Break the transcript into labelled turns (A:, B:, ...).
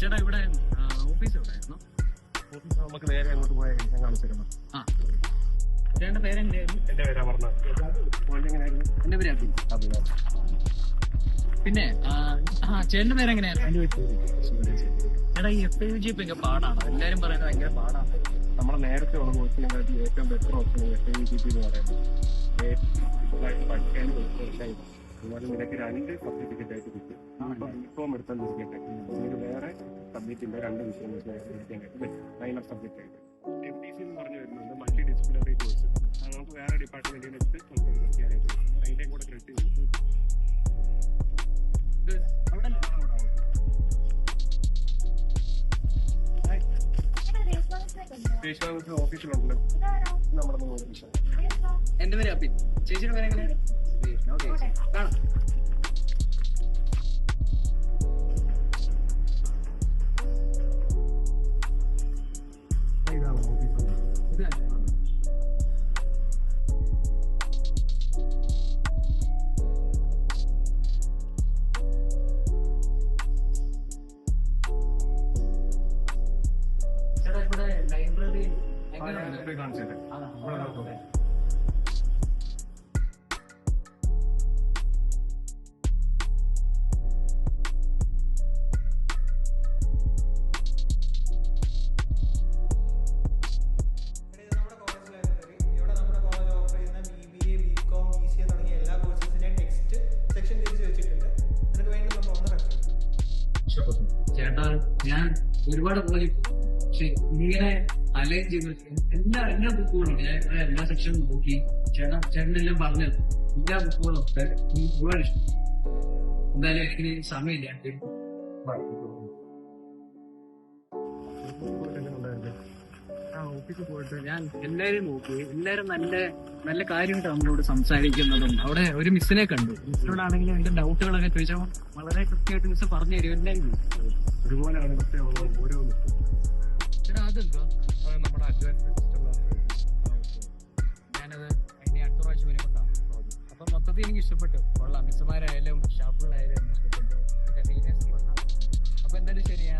A: ചേട്ടാ ഇവിടെ ഓഫീസ് എവിടെയായിരുന്നു?
B: ഓഫീസ് നമുക്ക് നേരെ അങ്ങോട്ട് പോയാൽ ഞാൻ കാണിച്ചിരുന്നു.
A: ആ ചേട്ടൻ്റെ പേരെങ്ങനെയായിരുന്നു?
B: എന്റെ പേരാ പറഞ്ഞത്. എങ്ങനെയായിരുന്നു?
A: എൻ്റെ പേര് അബിൻ. പിന്നെ ചേട്ടൻ്റെ പേരെങ്ങനെയായിരുന്നു? ചേട്ടാ ഈ FAUG ഒക്കെ പാടാണ്, എല്ലാരും പറയുന്നത് ഭയങ്കര പാടാണ്.
B: നമ്മളെ നേരത്തെ ഉള്ള കോഴ്സിനെക്കാട്ടി ഏറ്റവും ബെറ്റർ ഓപ്ഷൻ FAUG എന്ന് പറയുന്നത്. പഠിക്കാനും അതുപോലെ നിനക്ക് 2 സർട്ടിഫിക്കറ്റ് ആയിട്ട് കിട്ടും. ബികോം എടുത്താൽ ഇതിന് വേറെ സബ്ജക്റ്റ് ഇല്ല, 2 വിഷയം മൈനർ സബ്ജക്റ്റ് ആയിട്ട്. MPC എന്ന് പറഞ്ഞു വരുന്നുണ്ട്, മൾട്ടി ഡിസിപ്ലിനറി കോഴ്സ്. അത് നമുക്ക് വേറെ ഡിപ്പാർട്ട്മെന്റിൽ വെച്ച് നമുക്ക് ചെയ്യാനായിട്ട് അതിൻ്റെ കൂടെ ക്രെഡിറ്റ് ചെയ്തു. ഓഫീസിലുണ്ട് നമ്മുടെ ഓഫീസ്.
A: എന്റെ പേര് അബിൻ. ചേച്ചിയുടെ പേരെങ്ങനെയാണ്? കാണാം.
B: ഇതാണ് ഓഫീസ്.
A: ചേട്ടാ ഇവിടെ ലൈബ്രറി
B: കാണിച്ചിട്ട്
A: ചേട്ടാ ഞാൻ ഒരുപാട് പോയി, പക്ഷെ ഇങ്ങനെ അലൈൻ ചെയ്ത് എല്ലാ ബുക്കുകളും ഞാൻ എല്ലാ സെക്ഷനും നോക്കി. ചേട്ടനെല്ലാം പറഞ്ഞത് എല്ലാ ബുക്കുകളും ഒക്കെ എനിക്ക് ഒരുപാട് ഇഷ്ടം. എന്തായാലും എനിക്ക് സമയമില്ല. ഓഫീസിൽ പോയിട്ട് ഞാൻ എല്ലാവരും നോക്കി. എല്ലാവരും നല്ല നല്ല കാര്യമായിട്ട് നമ്മളോട് സംസാരിക്കുന്നതും. അവിടെ ഒരു മിസ്സിനെ കണ്ടു. മിസ്സിനോടാണെങ്കിലും എന്റെ ഡൗട്ടുകളൊക്കെ ചോദിച്ചാൽ വളരെ കൃത്യമായിട്ട് മിസ് പറഞ്ഞു തരും. എല്ലാവരും
B: ഒരുപോലെയാണ് ഓരോ
A: ചേട്ടാ അതെന്തോ
B: നമ്മുടെ അഡ്വാൻസ് സിസ്റ്റം.
A: ഞാനത് അതിന്റെ അടുത്ത പ്രാവശ്യം വരുമ്പോൾ കാണാം. അപ്പൊ മൊത്തത്തിൽ എനിക്ക് ഇഷ്ടപ്പെട്ടു. കൊള്ളാം, മിസ്സുമാരായാലും സ്റ്റാഫുകളായാലും ഇഷ്ടപ്പെട്ടു. അപ്പൊ എന്തായാലും ശരി, ഞാൻ